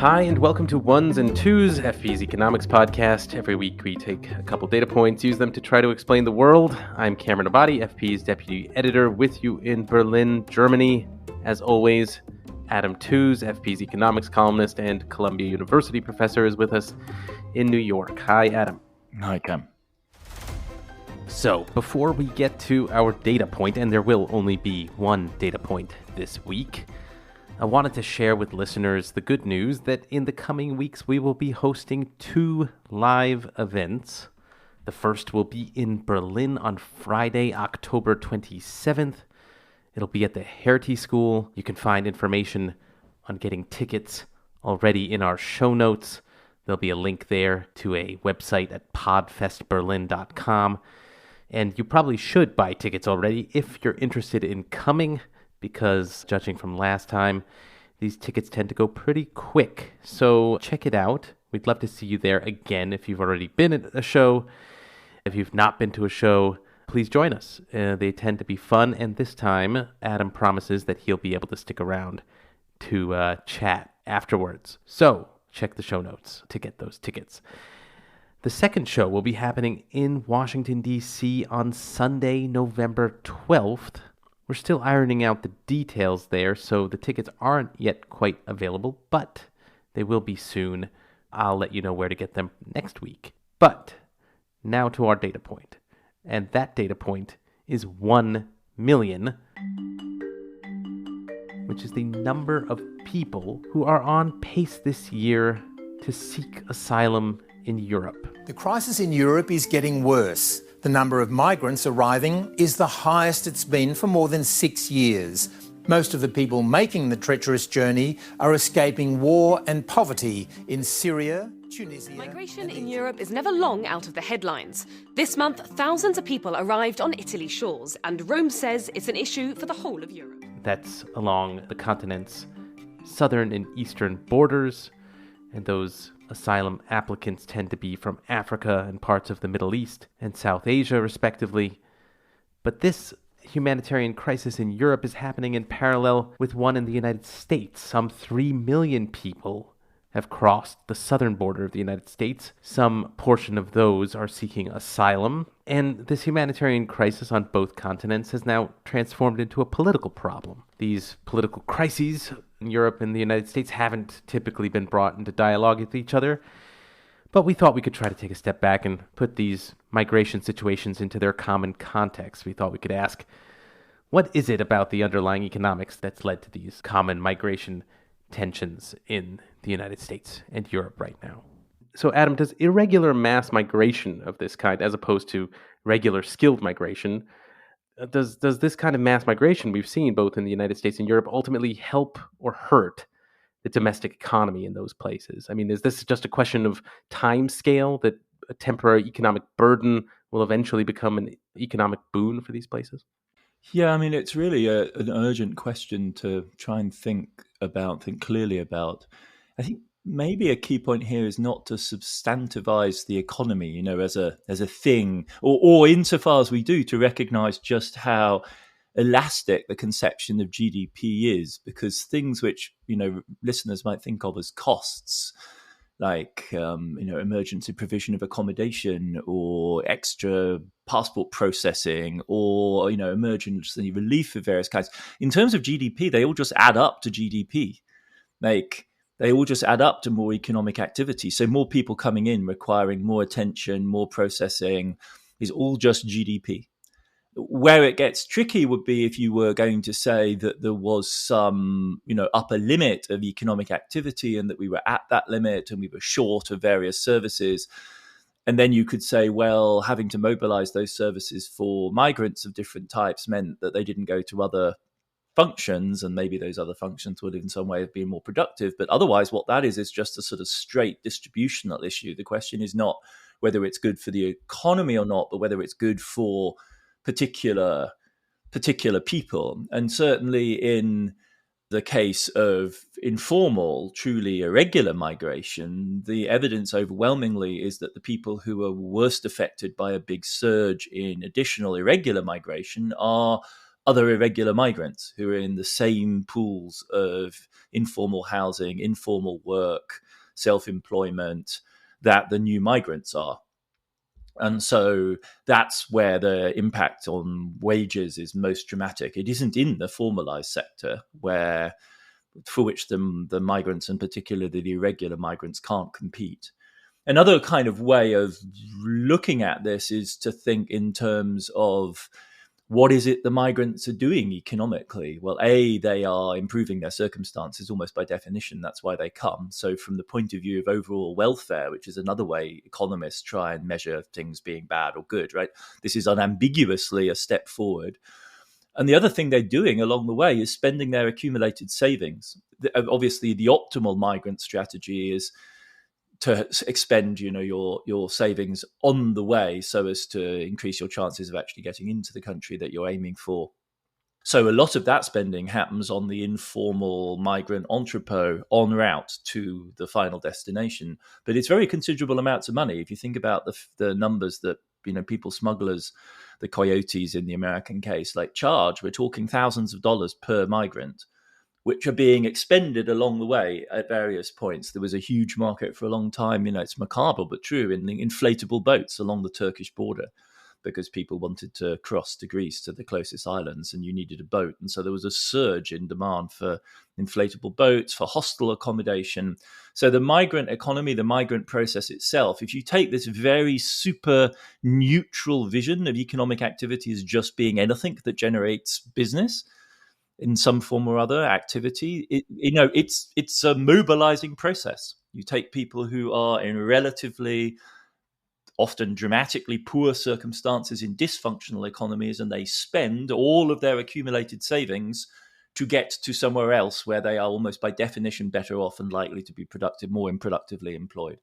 Hi, and welcome to Ones and Tooze, FP's economics podcast. Every week we take a couple data points, use them to try to explain the world. I'm Cameron Abadi, FP's deputy editor, with you in Berlin, Germany. As always, Adam Tooze, FP's economics columnist and Columbia University professor, is with us in New York. Hi, Adam. Hi, Cam. So, before we get to our data point, and there will only be one data point this week, I wanted to share with listeners the good news that in the coming weeks we will be hosting two live events. The first will be in Berlin on Friday, October 27th. It'll be at the Hertie School. You can find information on getting tickets already in our show notes. There'll be a link there to a website at podfestberlin.com. And you probably should buy tickets already if you're interested in coming, because judging from last time, these tickets tend to go pretty quick. So check it out. We'd love to see you there again if you've already been at a show. If you've not been to a show, please join us. They tend to be fun, and this time, Adam promises that he'll be able to stick around to chat afterwards. So check the show notes to get those tickets. The second show will be happening in Washington, D.C. on Sunday, November 12th. We're still ironing out the details there, so the tickets aren't yet quite available, but they will be soon. I'll let you know where to get them next week. But now to our data point. And that data point is 1 million, which is the number of people who are on pace this year to seek asylum in Europe. The crisis in Europe is getting worse. The number of migrants arriving is the highest it's been for more than 6 years. Most of the people making the treacherous journey are escaping war and poverty in Syria, Tunisia. Migration in Europe is never long out of the headlines. This month, thousands of people arrived on Italy's shores, and Rome says it's an issue for the whole of Europe. That's along the continent's southern and eastern borders, and those asylum applicants tend to be from Africa and parts of the Middle East and South Asia, respectively. But this humanitarian crisis in Europe is happening in parallel with one in the United States. Some 3 million people have crossed the southern border of the United States. Some portion of those are seeking asylum. And this humanitarian crisis on both continents has now transformed into a political problem. These political crises in Europe and the United States haven't typically been brought into dialogue with each other, but we thought we could try to take a step back and put these migration situations into their common context. We thought we could ask, what is it about the underlying economics that's led to these common migration tensions in the United States and Europe right now? So, Adam, does irregular mass migration of this kind, as opposed to regular skilled migration, does this kind of mass migration we've seen both in the United States and Europe ultimately help or hurt the domestic economy in those places? I mean, is this just a question of time scale, that a temporary economic burden will eventually become an economic boon for these places? Yeah, I mean, it's really an urgent question to try and think clearly about. I think maybe a key point here is not to substantivize the economy, as a thing, or insofar as we do, to recognize just how elastic the conception of GDP is, because things which, listeners might think of as costs, like, emergency provision of accommodation or extra passport processing or, emergency relief of various kinds, in terms of GDP, they all just add up to GDP. Like, they all just add up to more economic activity. So more people coming in requiring more attention, more processing is all just GDP. Where it gets tricky would be if you were going to say that there was some, upper limit of economic activity and that we were at that limit and we were short of various services. And then you could say, well, having to mobilize those services for migrants of different types meant that they didn't go to other functions, and maybe those other functions would in some way have been more productive. But otherwise, what that is just a sort of straight distributional issue. The question is not whether it's good for the economy or not, but whether it's good for particular people. And certainly in the case of informal, truly irregular migration, the evidence overwhelmingly is that the people who are worst affected by a big surge in additional irregular migration are other irregular migrants who are in the same pools of informal housing, informal work, self-employment that the new migrants are. And so that's where the impact on wages is most dramatic. It isn't in the formalized sector, for which the migrants, and particularly the irregular migrants, can't compete. Another kind of way of looking at this is to think in terms of what is it the migrants are doing economically? Well, they are improving their circumstances almost by definition. That's why they come. So from the point of view of overall welfare, which is another way economists try and measure things being bad or good, right? This is unambiguously a step forward. And the other thing they're doing along the way is spending their accumulated savings. Obviously, the optimal migrant strategy is to expend, your savings on the way so as to increase your chances of actually getting into the country that you're aiming for. So a lot of that spending happens on the informal migrant entrepot en route to the final destination. But it's very considerable amounts of money. If you think about the numbers that, people smugglers, the coyotes in the American case, like charge, we're talking thousands of dollars per migrant, which are being expended along the way at various points. There was a huge market for a long time, it's macabre but true, in the inflatable boats along the Turkish border, because people wanted to cross to Greece, to the closest islands, and you needed a boat. And so there was a surge in demand for inflatable boats, for hostel accommodation. So the migrant economy, the migrant process itself, if you take this very super neutral vision of economic activity as just being anything that generates business in some form or other activity, it's a mobilizing process. You take people who are in relatively, often dramatically poor circumstances in dysfunctional economies, and they spend all of their accumulated savings to get to somewhere else where they are almost by definition better off and likely to be productive, more productively employed.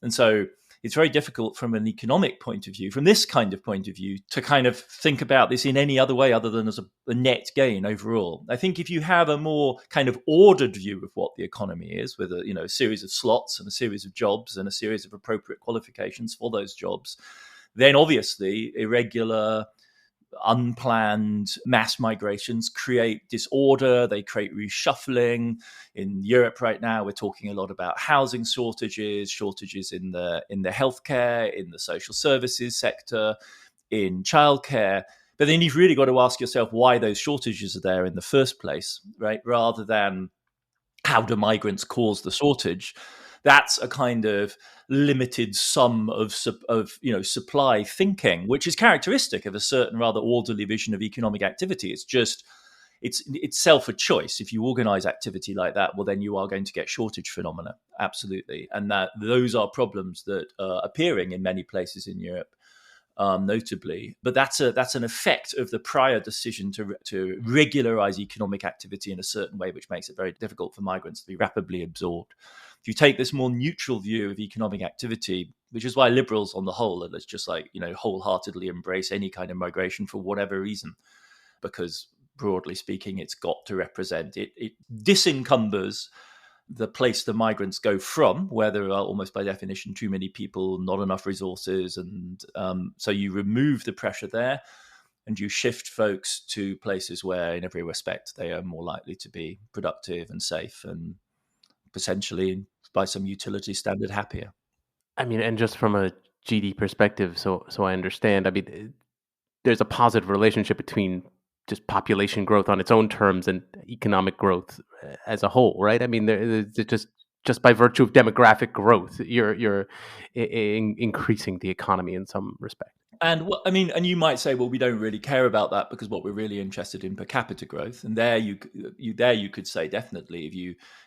And so it's very difficult from an economic point of view, from this kind of point of view, to kind of think about this in any other way other than as a net gain overall. I think if you have a more kind of ordered view of what the economy is, with a series of slots and a series of jobs and a series of appropriate qualifications for those jobs, then obviously irregular, unplanned mass migrations create disorder, they create reshuffling. In Europe right now, we're talking a lot about housing shortages in the healthcare, in the social services sector, in childcare. But then you've really got to ask yourself why those shortages are there in the first place, right? Rather than how do migrants cause the shortage. That's a kind of limited sum of supply thinking, which is characteristic of a certain rather orderly vision of economic activity. It's just it's itself a choice. If you organize activity like that, well, then you are going to get shortage phenomena, absolutely, and that those are problems that are appearing in many places in Europe. Notably, but that's an effect of the prior decision to regularize economic activity in a certain way, which makes it very difficult for migrants to be rapidly absorbed. If you take this more neutral view of economic activity, which is why liberals on the whole are just wholeheartedly embrace any kind of migration for whatever reason, because broadly speaking, it's got to represent it disencumbers the place the migrants go from, where there are almost by definition too many people, not enough resources, and so you remove the pressure there and you shift folks to places where in every respect they are more likely to be productive and safe and potentially by some utility standard happier. I mean, and just from a GD perspective, so I understand, I mean, there's a positive relationship between just population growth on its own terms and economic growth as a whole, right? I mean, just by virtue of demographic growth, you're increasing the economy in some respect. And and you might say, well, we don't really care about that because what we're really interested in per capita growth. And there you could say definitely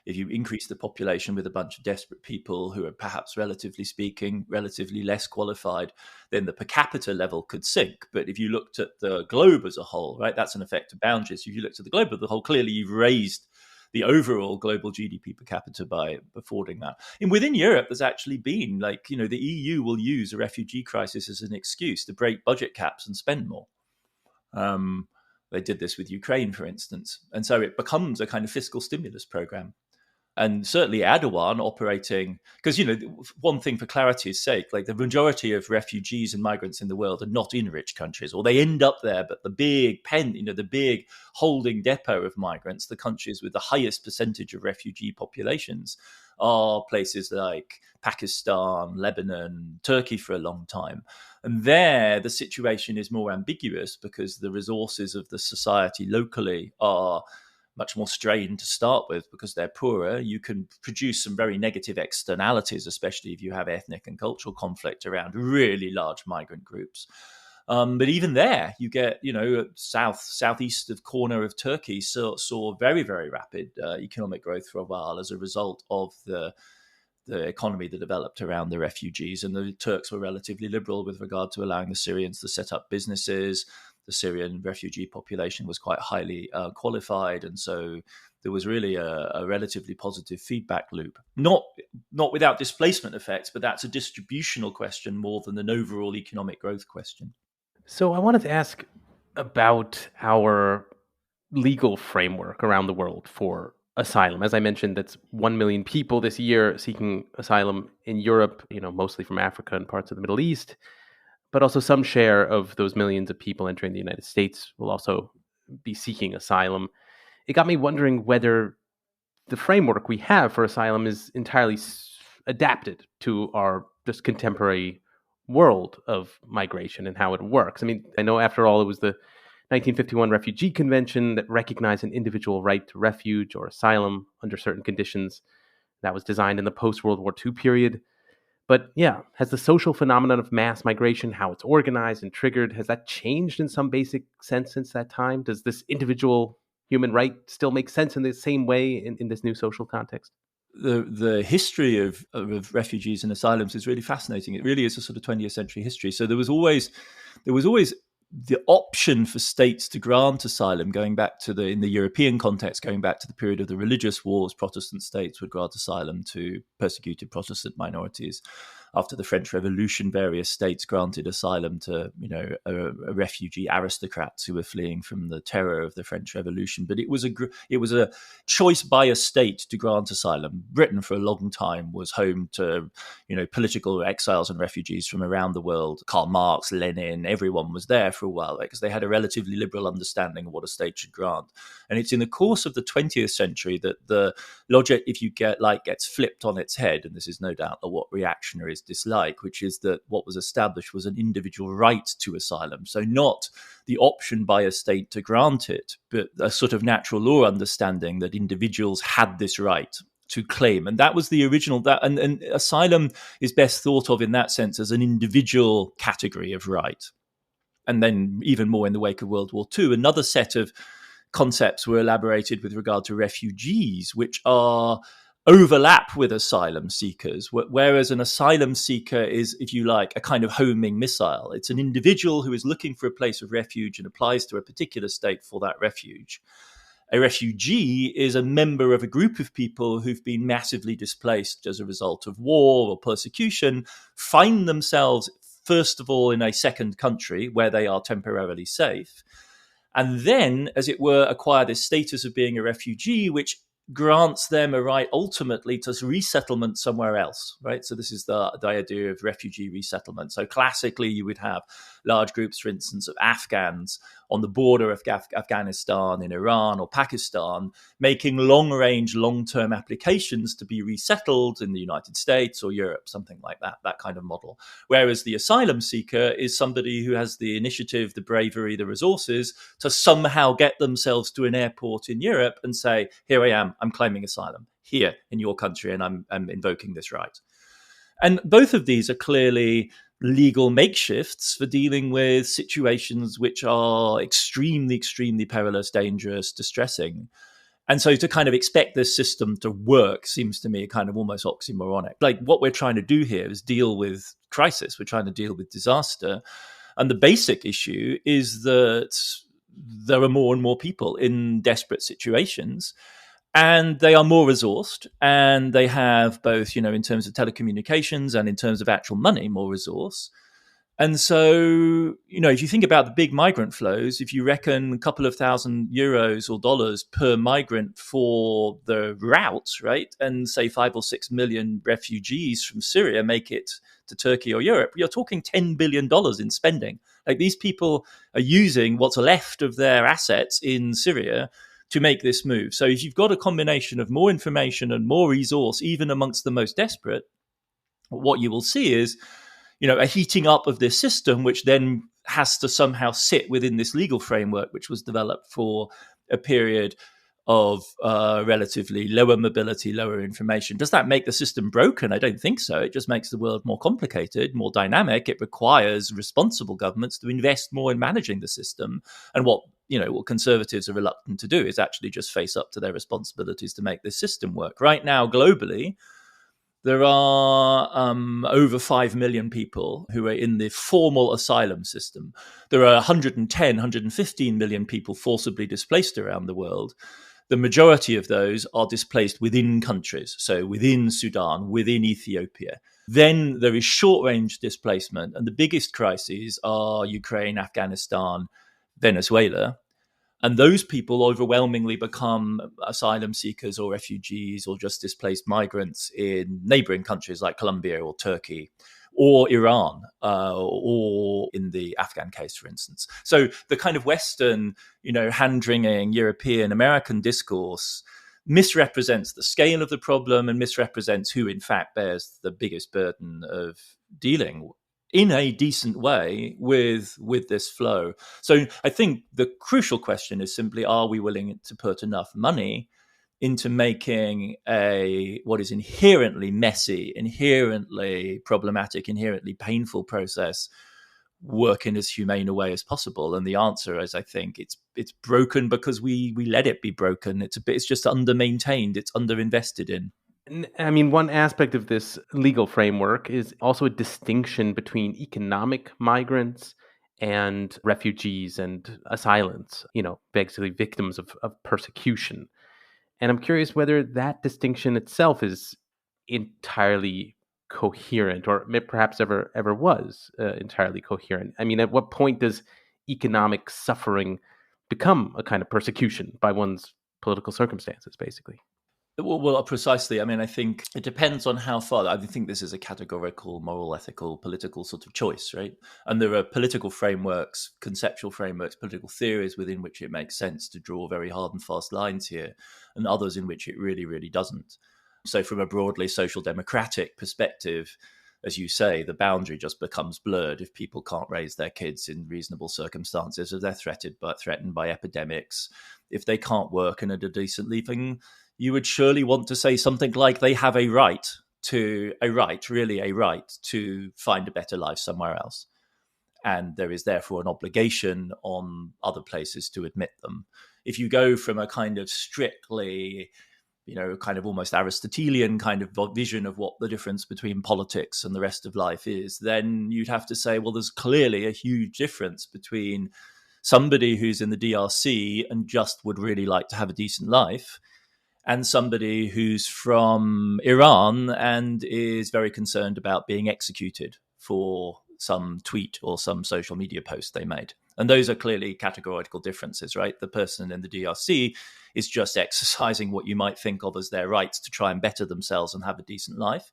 if you increase the population with a bunch of desperate people who are perhaps relatively speaking relatively less qualified, then the per capita level could sink. But if you looked at the globe as a whole, right, that's an effect of boundaries. If you looked at the globe as a whole, clearly you've raised the overall global GDP per capita by affording that. And within Europe, there's actually been the EU will use a refugee crisis as an excuse to break budget caps and spend more. They did this with Ukraine, for instance. And so it becomes a kind of fiscal stimulus program. and certainly Erdogan operating, because, one thing for clarity's sake, like the majority of refugees and migrants in the world are not in rich countries, or they end up there, but the big the big holding depot of migrants, the countries with the highest percentage of refugee populations, are places like Pakistan, Lebanon, Turkey for a long time. And there, the situation is more ambiguous because the resources of the society locally are much more strained to start with because they're poorer. You can produce some very negative externalities, especially if you have ethnic and cultural conflict around really large migrant groups. But even there, you get, southeast of corner of Turkey saw very, very rapid economic growth for a while as a result of the economy that developed around the refugees. And the Turks were relatively liberal with regard to allowing the Syrians to set up businesses. The Syrian refugee population was quite highly qualified. And so there was really a relatively positive feedback loop. Not without displacement effects, but that's a distributional question more than an overall economic growth question. So I wanted to ask about our legal framework around the world for asylum. As I mentioned, that's 1 million people this year seeking asylum in Europe, mostly from Africa and parts of the Middle East. But also some share of those millions of people entering the United States will also be seeking asylum. It got me wondering whether the framework we have for asylum is entirely adapted to our just contemporary world of migration and how it works. I mean, I know after all, it was the 1951 Refugee Convention that recognized an individual right to refuge or asylum under certain conditions. That was designed in the post-World War II period. But yeah, has the social phenomenon of mass migration, how it's organized and triggered, has that changed in some basic sense since that time? Does this individual human right still make sense in the same way in this new social context? The history of refugees and asylums is really fascinating. It really is a sort of 20th century history. So there was always the option for states to grant asylum, going back to in the European context, going back to the period of the religious wars. Protestant states would grant asylum to persecuted Protestant minorities. After the French Revolution, various states granted asylum to, a refugee aristocrats who were fleeing from the terror of the French Revolution. But it was a choice by a state to grant asylum. Britain, for a long time, was home to, political exiles and refugees from around the world. Karl Marx, Lenin, everyone was there for a while because they had a relatively liberal understanding of what a state should grant. And it's in the course of the 20th century that the logic, if you gets flipped on its head, and this is no doubt what reactionaries dislike, which is that what was established was an individual right to asylum. So not the option by a state to grant it, but a sort of natural law understanding that individuals had this right to claim. And that was the original, and asylum is best thought of in that sense as an individual category of right. And then even more in the wake of World War II, another set of concepts were elaborated with regard to refugees, which overlap with asylum seekers, whereas an asylum seeker is, if you like, a kind of homing missile. It's an individual who is looking for a place of refuge and applies to a particular state for that refuge. A refugee is a member of a group of people who've been massively displaced as a result of war or persecution, find themselves, first of all, in a second country where they are temporarily safe, and then, as it were, acquire this status of being a refugee, which grants them a right ultimately to resettlement somewhere else, right? So this is the idea of refugee resettlement. So classically, you would have large groups, for instance, of Afghans on the border of Afghanistan, in Iran or Pakistan, making long-range, long-term applications to be resettled in the United States or Europe, something like that kind of model. Whereas the asylum seeker is somebody who has the initiative, the bravery, the resources to somehow get themselves to an airport in Europe and say, here I am, I'm claiming asylum here in your country and I'm invoking this right. And both of these are clearly legal makeshifts for dealing with situations which are extremely, extremely perilous, dangerous, distressing. And so to kind of expect this system to work seems to me kind of almost oxymoronic. Like what we're trying to do here is deal with crisis. We're trying to deal with disaster. And the basic issue is that there are more and more people in desperate situations. And they are more resourced, and they have both, in terms of telecommunications and in terms of actual money, more resource. And so, if you think about the big migrant flows, if you reckon a couple of €1,000 or dollars per migrant for the route, right, and say 5 or 6 million refugees from Syria make it to Turkey or Europe, you're talking $10 billion in spending. Like, these people are using what's left of their assets in Syria to make this move. So if you've got a combination of more information and more resource, even amongst the most desperate, what you will see is a heating up of this system, which then has to somehow sit within this legal framework, which was developed for a period of relatively lower mobility, lower information. Does that make the system broken? I don't think so. It just makes the world more complicated, more dynamic. It requires responsible governments to invest more in managing the system. And what conservatives are reluctant to do is actually just face up to their responsibilities to make this system work. Right now, globally, there are over 5 million people who are in the formal asylum system. There are 115 million people forcibly displaced around the world. The majority of those are displaced within countries, so within Sudan, within Ethiopia. Then there is short-range displacement, and the biggest crises are Ukraine, Afghanistan, Venezuela. And those people overwhelmingly become asylum seekers or refugees or just displaced migrants in neighboring countries like Colombia or Turkey or Iran or in the Afghan case, for instance. So the kind of Western, hand-wringing European American discourse misrepresents the scale of the problem and misrepresents who, in fact, bears the biggest burden of dealing in a decent way with this flow. So I think the crucial question is simply, are we willing to put enough money into making what is inherently messy, inherently problematic, inherently painful process work in as humane a way as possible? And the answer is, I think it's broken because we let it be broken. It's just under-maintained, it's under-invested in. I mean, one aspect of this legal framework is also a distinction between economic migrants and refugees and asylants, basically victims of persecution. And I'm curious whether that distinction itself is entirely coherent, or perhaps ever was entirely coherent. I mean, at what point does economic suffering become a kind of persecution by one's political circumstances, basically? Well, precisely. I mean, I think it depends on how far. I think this is a categorical, moral, ethical, political sort of choice, right? And there are political frameworks, conceptual frameworks, political theories within which it makes sense to draw very hard and fast lines here, and others in which it really, really doesn't. So from a broadly social democratic perspective, as you say, the boundary just becomes blurred if people can't raise their kids in reasonable circumstances, if they're threatened by epidemics, if they can't work and at a decent living. You would surely want to say something like they have a right to find a better life somewhere else. And there is therefore an obligation on other places to admit them. If you go from a kind of strictly, kind of almost Aristotelian kind of vision of what the difference between politics and the rest of life is, then you'd have to say, well, there's clearly a huge difference between somebody who's in the DRC and just would really like to have a decent life and somebody who's from Iran and is very concerned about being executed for some tweet or some social media post they made. And those are clearly categorical differences, right? The person in the DRC is just exercising what you might think of as their rights to try and better themselves and have a decent life.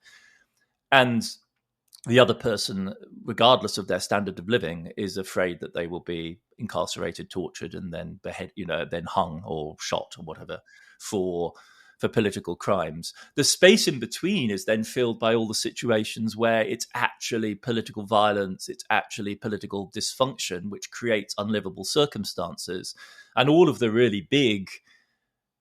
And the other person, regardless of their standard of living, is afraid that they will be incarcerated, tortured, and then then hung or shot or whatever for political crimes. The space in between is then filled by all the situations where it's actually political violence, it's actually political dysfunction, which creates unlivable circumstances. And all of the really big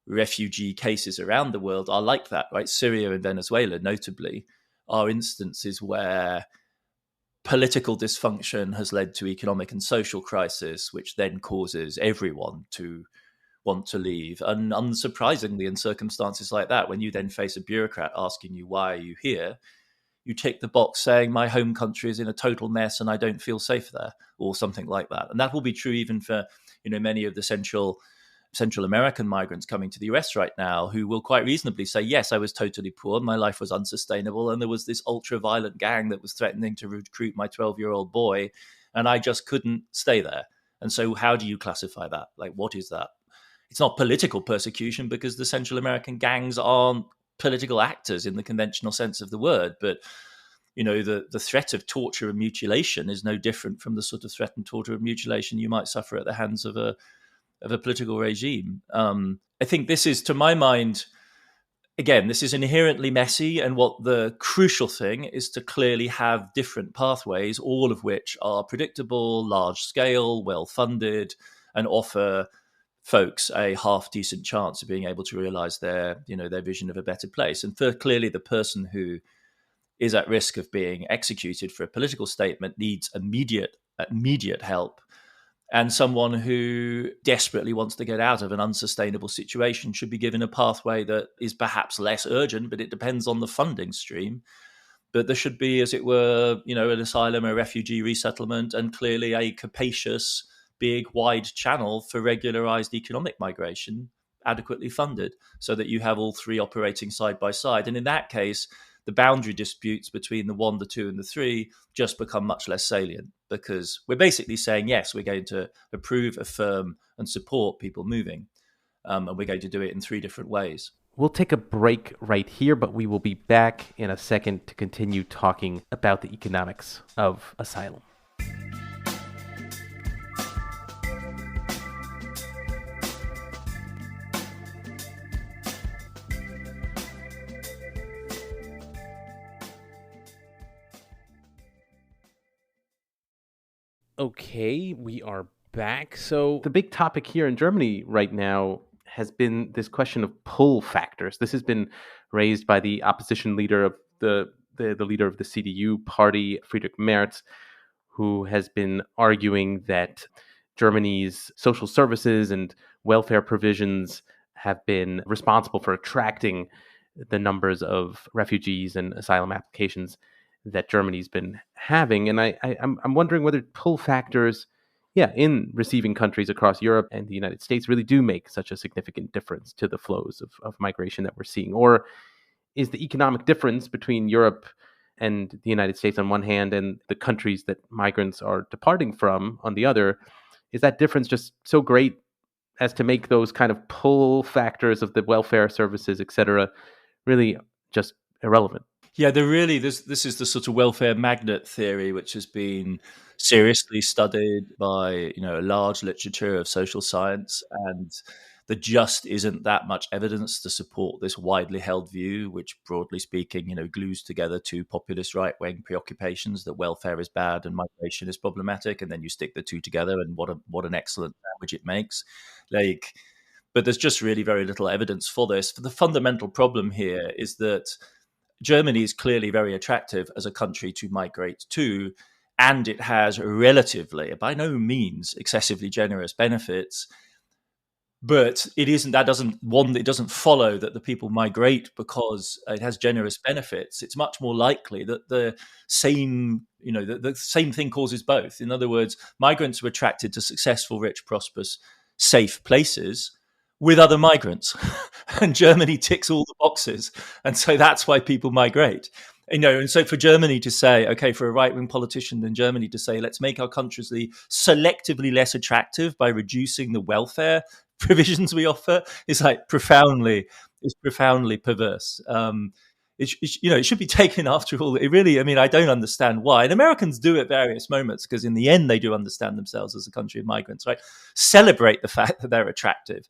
refugee cases around the world are like that, right? Syria and Venezuela, notably, are instances where political dysfunction has led to economic and social crisis, which then causes everyone to want to leave. And unsurprisingly, in circumstances like that, when you then face a bureaucrat asking you, why are you here? You tick the box saying, my home country is in a total mess and I don't feel safe there, or something like that. And that will be true even for, many of the central Central American migrants coming to the US right now who will quite reasonably say, yes, I was totally poor, my life was unsustainable, and there was this ultra-violent gang that was threatening to recruit my 12-year-old boy, and I just couldn't stay there. And so how do you classify that? Like, what is that? It's not political persecution because the Central American gangs aren't political actors in the conventional sense of the word, but the threat of torture and mutilation is no different from the sort of threat and torture and mutilation you might suffer at the hands of a political regime. I think this is, to my mind, again, this is inherently messy, and what the crucial thing is to clearly have different pathways, all of which are predictable, large scale, well funded, and offer folks a half decent chance of being able to realize their vision of a better place. And for clearly the person who is at risk of being executed for a political statement needs immediate help. And someone who desperately wants to get out of an unsustainable situation should be given a pathway that is perhaps less urgent, but it depends on the funding stream. But there should be, as it were, an asylum, a refugee resettlement, and clearly a capacious, big, wide channel for regularized economic migration, adequately funded, so that you have all three operating side by side. And in that case, the boundary disputes between the 1, the 2, and the 3 just become much less salient, because we're basically saying, yes, we're going to approve, affirm, and support people moving. And we're going to do it in 3 different ways. We'll take a break right here, but we will be back in a second to continue talking about the economics of asylum. Okay, we are back. So the big topic here in Germany right now has been this question of pull factors. This has been raised by the opposition leader of the leader of the CDU party, Friedrich Merz, who has been arguing that Germany's social services and welfare provisions have been responsible for attracting the numbers of refugees and asylum applications that Germany's been having. And I'm wondering whether pull factors, in receiving countries across Europe and the United States really do make such a significant difference to the flows of migration that we're seeing. Or is the economic difference between Europe and the United States on one hand and the countries that migrants are departing from on the other, is that difference just so great as to make those kind of pull factors of the welfare services, et cetera, really just irrelevant? Yeah, this is the sort of welfare magnet theory, which has been seriously studied by a large literature of social science, and there just isn't that much evidence to support this widely held view, which broadly speaking, glues together 2 populist right-wing preoccupations that welfare is bad and migration is problematic, and then you stick the 2 together, and what an excellent sandwich it makes. But there's just really very little evidence for this. The fundamental problem here is that Germany is clearly very attractive as a country to migrate to, and it has relatively, by no means excessively generous benefits. But it doesn't follow that the people migrate because it has generous benefits. It's much more likely that the same thing causes both. In other words, migrants are attracted to successful, rich, prosperous, safe places with other migrants. And Germany ticks all the boxes. And so that's why people migrate. And so for Germany to say, okay, for a right-wing politician in Germany to say, let's make our countries selectively less attractive by reducing the welfare provisions we offer, is profoundly perverse. It should be taken after all. I don't understand why. And Americans do at various moments, because in the end, they do understand themselves as a country of migrants, right? Celebrate the fact that they're attractive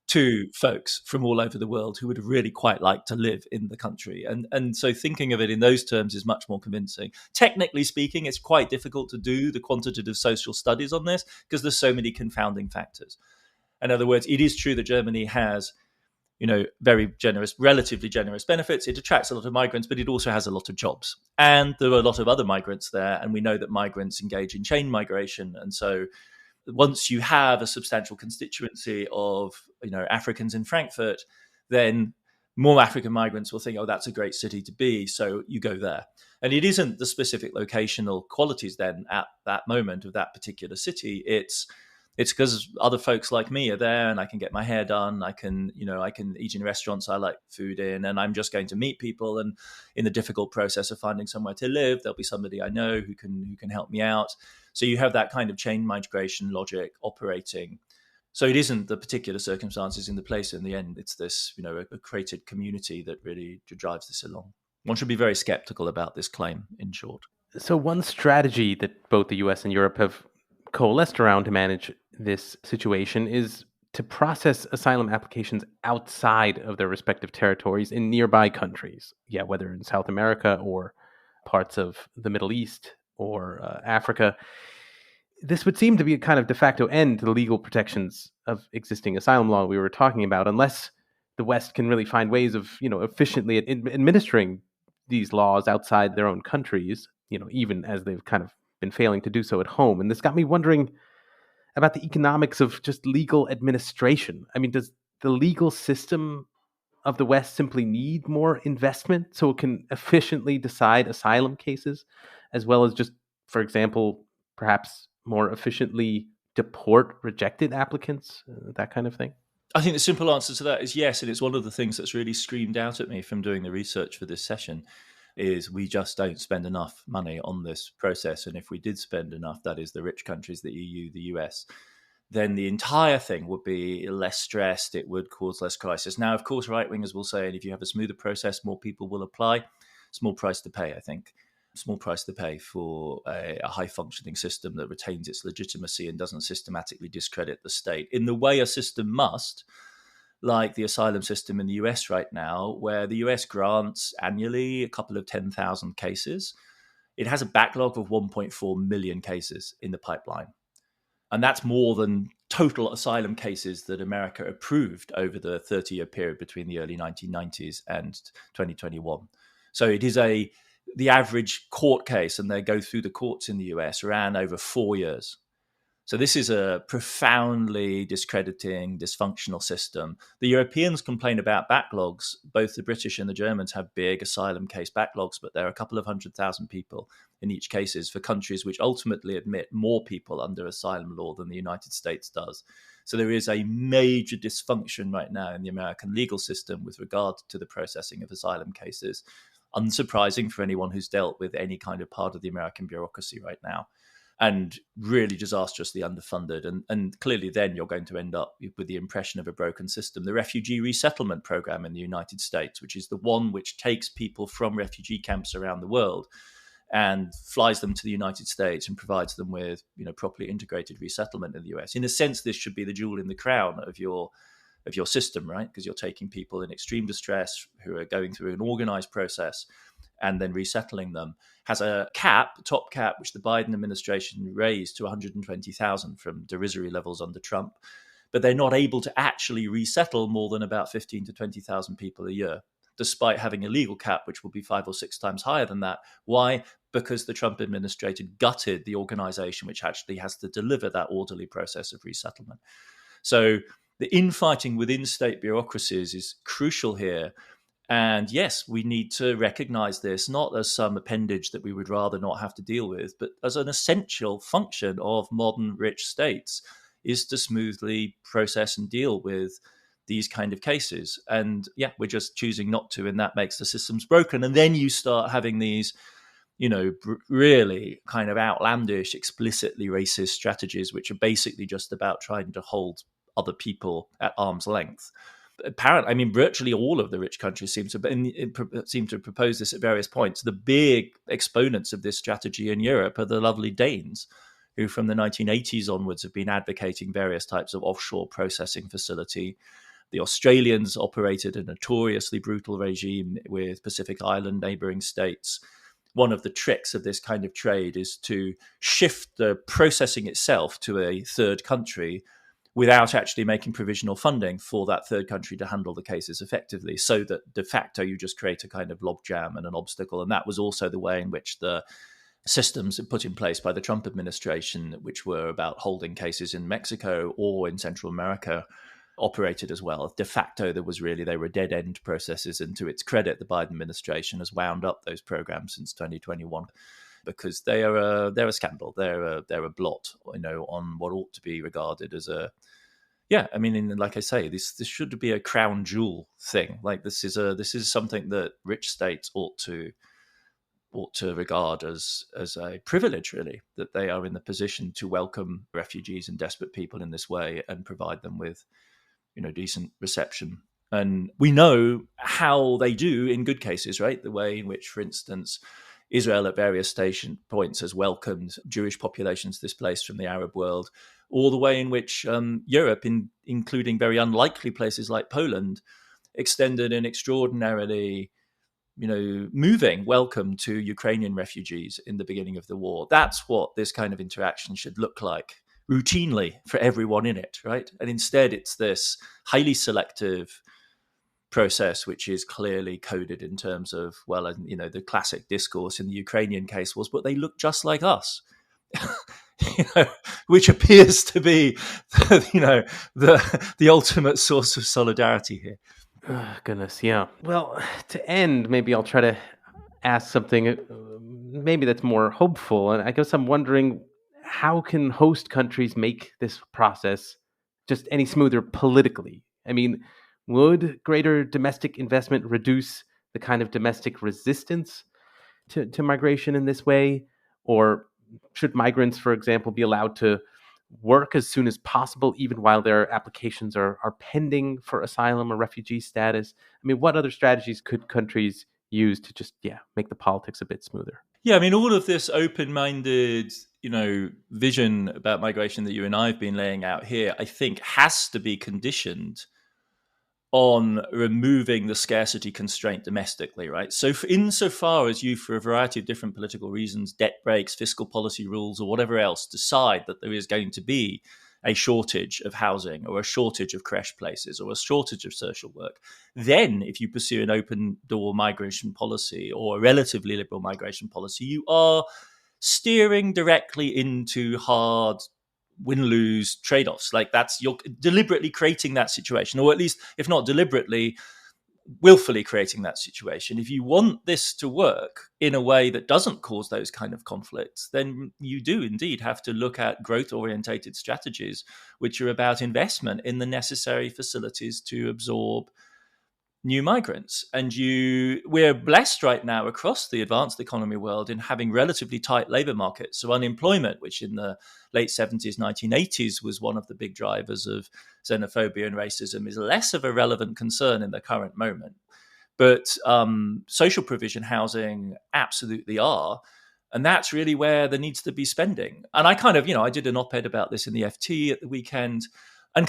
to folks from all over the world who would really quite like to live in the country. And so thinking of it in those terms is much more convincing. Technically speaking, it's quite difficult to do the quantitative social studies on this because there's so many confounding factors. In other words, it is true that Germany has, very generous, relatively generous benefits. It attracts a lot of migrants, but it also has a lot of jobs. And there are a lot of other migrants there. And we know that migrants engage in chain migration. And so once you have a substantial constituency of, Africans in Frankfurt, then more African migrants will think, oh, that's a great city to be. So you go there. And it isn't the specific locational qualities then at that moment of that particular city. It's It's because other folks like me are there and I can get my hair done. I can eat in restaurants I like food in, and I'm just going to meet people. And in the difficult process of finding somewhere to live, there'll be somebody I know who can help me out. So you have that kind of chain migration logic operating. So it isn't the particular circumstances in the place in the end. It's this, a created community that really drives this along. One should be very skeptical about this claim, in short. So one strategy that both the US and Europe have coalesced around to manage this situation is to process asylum applications outside of their respective territories in nearby countries. Yeah, whether in South America or parts of the Middle East or Africa. This would seem to be a kind of de facto end to the legal protections of existing asylum law we were talking about, unless the West can really find ways of, efficiently administering these laws outside their own countries, even as they've kind of been failing to do so at home. And this got me wondering about the economics of just legal administration. I mean, does the legal system of the West simply need more investment so it can efficiently decide asylum cases, as well as just, for example, perhaps more efficiently deport rejected applicants, that kind of thing? I think the simple answer to that is yes, and it's one of the things that's really screamed out at me from doing the research for this session, is we just don't spend enough money on this process. And if we did spend enough, that is the rich countries, the EU, the US, then the entire thing would be less stressed. It would cause less crisis. Now, of course, right-wingers will say, and if you have a smoother process, more people will apply. Small price to pay, I think. Small price to pay for a high-functioning system that retains its legitimacy and doesn't systematically discredit the state in the way a system must, like the asylum system in the US right now, where the US grants annually a couple of 10,000 cases. It has a backlog of 1.4 million cases in the pipeline. And that's more than total asylum cases that America approved over the 30-year period between the early 1990s and 2021. So it is the average court case, and they go through the courts in the US, ran over 4 years. So this is a profoundly discrediting, dysfunctional system. The Europeans complain about backlogs. Both the British and the Germans have big asylum case backlogs, but there are a couple of 100,000 people in each cases for countries which ultimately admit more people under asylum law than the United States does. So there is a major dysfunction right now in the American legal system with regard to the processing of asylum cases. Unsurprising for anyone who's dealt with any kind of part of the American bureaucracy right now. And really disastrously underfunded. And clearly then you're going to end up with the impression of a broken system. The refugee resettlement program in the United States, which is the one which takes people from refugee camps around the world and flies them to the United States and provides them with, properly integrated resettlement in the US. In a sense, this should be the jewel in the crown of your system, right? Because you're taking people in extreme distress who are going through an organized process and then resettling them, has a top cap, which the Biden administration raised to 120,000 from derisory levels under Trump. But they're not able to actually resettle more than about 15 to 20,000 people a year, despite having a legal cap, which will be 5 or 6 times higher than that. Why? Because the Trump administration gutted the organization which actually has to deliver that orderly process of resettlement. So the infighting within state bureaucracies is crucial here. And yes, we need to recognize this not as some appendage that we would rather not have to deal with, but as an essential function of modern rich states is to smoothly process and deal with these kind of cases. And yeah, we're just choosing not to, and that makes the systems broken. And then you start having these, really kind of outlandish, explicitly racist strategies, which are basically just about trying to hold other people at arm's length. Apparently, virtually all of the rich countries seem to propose this at various points. The big exponents of this strategy in Europe are the lovely Danes, who from the 1980s onwards have been advocating various types of offshore processing facility. The Australians operated a notoriously brutal regime with Pacific Island neighboring states. One of the tricks of this kind of trade is to shift the processing itself to a third country without actually making provisional funding for that third country to handle the cases effectively, so that de facto you just create a kind of logjam and an obstacle. And that was also the way in which the systems put in place by the Trump administration, which were about holding cases in Mexico or in Central America, operated as well. De facto, they were dead-end processes, and to its credit, the Biden administration has wound up those programs since 2021. because they're a scandal. They're a blot, on what ought to be regarded as a like I say, this should be a crown jewel thing. Like this is something that rich states ought to regard as a privilege, really, that they are in the position to welcome refugees and desperate people in this way and provide them with, decent reception. And we know how they do in good cases, right? The way in which, for instance, Israel at various points has welcomed Jewish populations displaced from the Arab world, or the way in which Europe, including very unlikely places like Poland, extended an extraordinarily moving welcome to Ukrainian refugees in the beginning of the war. That's what this kind of interaction should look like routinely for everyone in it, right? And instead, it's this highly selective process, which is clearly coded in terms of, the classic discourse in the Ukrainian case was, but they look just like us. Which appears to be, the ultimate source of solidarity here. Oh, goodness, yeah. Well, to end, maybe I'll try to ask something maybe that's more hopeful. And I guess I'm wondering, how can host countries make this process just any smoother politically? I mean, would greater domestic investment reduce the kind of domestic resistance to migration in this way? Or should migrants, for example, be allowed to work as soon as possible, even while their applications are pending for asylum or refugee status? I mean, what other strategies could countries use to just, make the politics a bit smoother? Yeah, I mean, all of this open-minded, vision about migration that you and I have been laying out here, I think has to be conditioned on removing the scarcity constraint domestically, right? So insofar as you, for a variety of different political reasons, debt breaks, fiscal policy rules, or whatever else, decide that there is going to be a shortage of housing or a shortage of creche places or a shortage of social work, then if you pursue an open door migration policy or a relatively liberal migration policy, you are steering directly into hard win-lose trade-offs. Like you're deliberately creating that situation, or at least, if not deliberately, willfully creating that situation. If you want this to work in a way that doesn't cause those kind of conflicts, then you do indeed have to look at growth-orientated strategies, which are about investment in the necessary facilities to absorb new migrants. And we're blessed right now across the advanced economy world in having relatively tight labor markets. So unemployment, which in the late 70s, 1980s was one of the big drivers of xenophobia and racism, is less of a relevant concern in the current moment. But social provision housing absolutely are. And that's really where there needs to be spending. And I I did an op-ed about this in the FT at the weekend and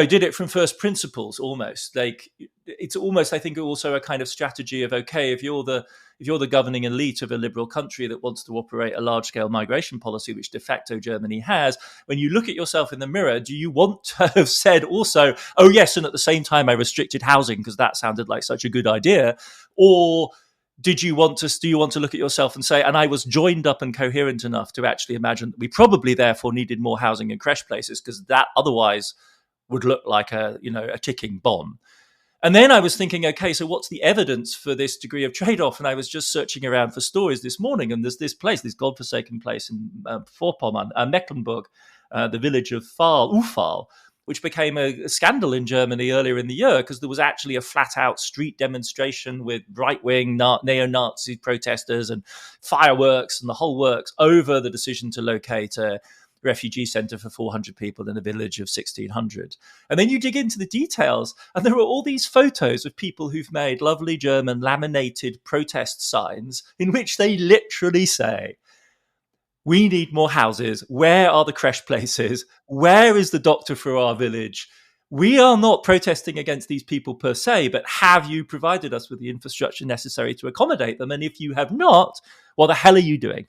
did it from first principles almost. Like it's almost, I think, also a kind of strategy of, okay, if you're the governing elite of a liberal country that wants to operate a large-scale migration policy, which de facto Germany has, when you look at yourself in the mirror, do you want to have said also, oh yes, and at the same time I restricted housing because that sounded like such a good idea? Or do you want to look at yourself and say, and I was joined up and coherent enough to actually imagine that we probably therefore needed more housing and creche places because that otherwise would look like a ticking bomb. And then I was thinking, okay, so what's the evidence for this degree of trade-off? And I was just searching around for stories this morning, and there's this godforsaken place in Vorpommern, Mecklenburg, the village of Ufal, which became a scandal in Germany earlier in the year because there was actually a flat-out street demonstration with right-wing neo-Nazi protesters and fireworks and the whole works over the decision to locate a refugee center for 400 people in a village of 1,600. And then you dig into the details, and there are all these photos of people who've made lovely German laminated protest signs in which they literally say, we need more houses. Where are the creche places? Where is the doctor for our village? We are not protesting against these people per se, but have you provided us with the infrastructure necessary to accommodate them? And if you have not, what the hell are you doing?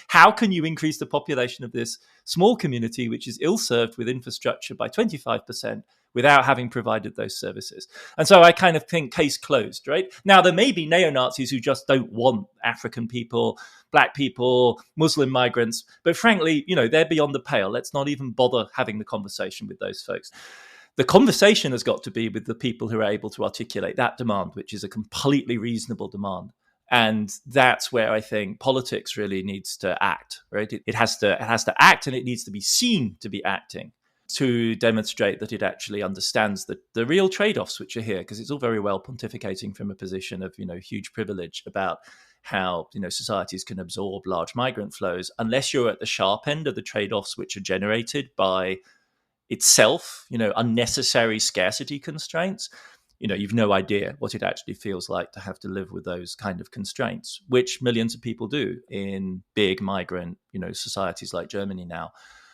How can you increase the population of this small community, which is ill-served with infrastructure, by 25% without having provided those services? And so I kind of think case closed, right? Now, there may be neo-Nazis who just don't want African people, black people, Muslim migrants, but frankly, they're beyond the pale. Let's not even bother having the conversation with those folks. The conversation has got to be with the people who are able to articulate that demand, which is a completely reasonable demand. And that's where I think politics really needs to act, right? It has to act, and it needs to be seen to be acting to demonstrate that it actually understands the real trade-offs which are here, because it's all very well pontificating from a position of, huge privilege about how, societies can absorb large migrant flows, unless you're at the sharp end of the trade-offs which are generated by itself, unnecessary scarcity constraints. You've no idea what it actually feels like to have to live with those kind of constraints, which millions of people do in big migrant, societies like Germany now.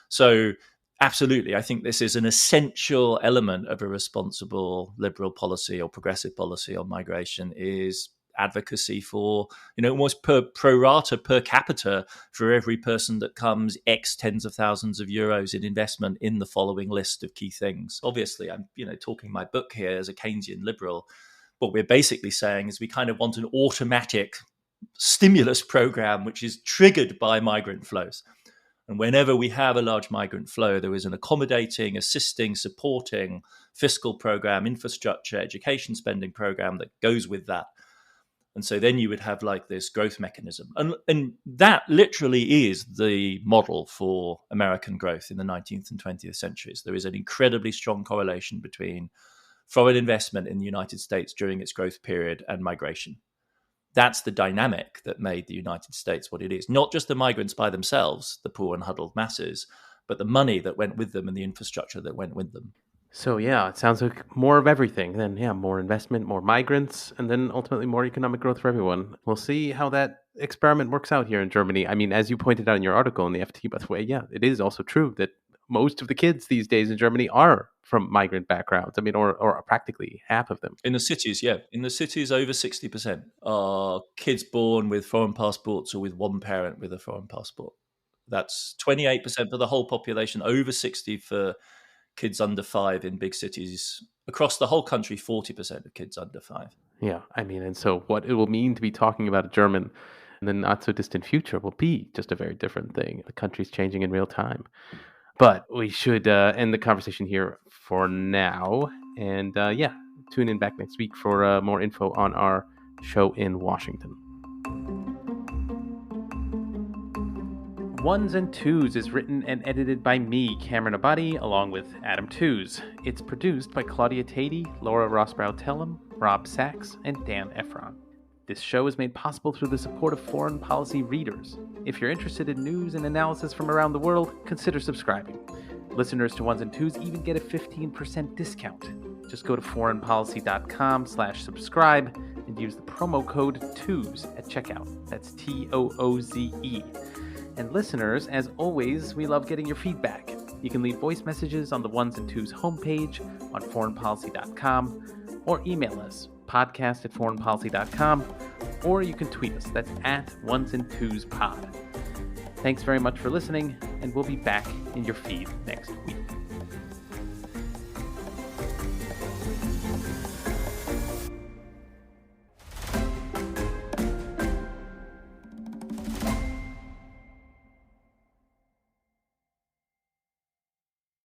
So absolutely, I think this is an essential element of a responsible liberal policy or progressive policy on migration, is advocacy for, almost pro rata per capita for every person that comes, X tens of thousands of euros in investment in the following list of key things. Obviously, I'm, talking my book here as a Keynesian liberal. What we're basically saying is we kind of want an automatic stimulus program which is triggered by migrant flows. And whenever we have a large migrant flow, there is an accommodating, assisting, supporting fiscal program, infrastructure, education spending program that goes with that. And so then you would have like this growth mechanism. And that literally is the model for American growth in the 19th and 20th centuries. There is an incredibly strong correlation between foreign investment in the United States during its growth period and migration. That's the dynamic that made the United States what it is. Not just the migrants by themselves, the poor and huddled masses, but the money that went with them and the infrastructure that went with them. So yeah, it sounds like more of everything. Then more investment, more migrants, and then ultimately more economic growth for everyone. We'll see how that experiment works out here in Germany. I mean, as you pointed out in your article in the FT, by the way, it is also true that most of the kids these days in Germany are from migrant backgrounds. I mean, or practically half of them. In the cities, yeah. In the cities, over 60% are kids born with foreign passports or with one parent with a foreign passport. That's 28% for the whole population, over 60 for kids under 5 in big cities. Across the whole country, 40% of kids under 5. Yeah, I mean, and so what it will mean to be talking about a German in the not so distant future will be just a very different thing. The country's changing in real time. But we should end the conversation here for now. And tune in back next week for more info on our show in Washington. Ones and Tooze is written and edited by me, Cameron Abadi, along with Adam Tooze. It's produced by Claudia Tatey, Laura Rossbrow-Tellem, Rob Sachs, and Dan Efron. This show is made possible through the support of foreign policy readers. If you're interested in news and analysis from around the world, consider subscribing. Listeners to Ones and Tooze even get a 15% discount. Just go to foreignpolicy.com/subscribe and use the promo code TOOZE at checkout. That's TOOZE. And listeners, as always, we love getting your feedback. You can leave voice messages on the Ones and Tooze homepage on foreignpolicy.com, or email us, podcast@foreignpolicy.com, or you can tweet us. That's @OnesandTwozePod. Thanks very much for listening, and we'll be back in your feed next week.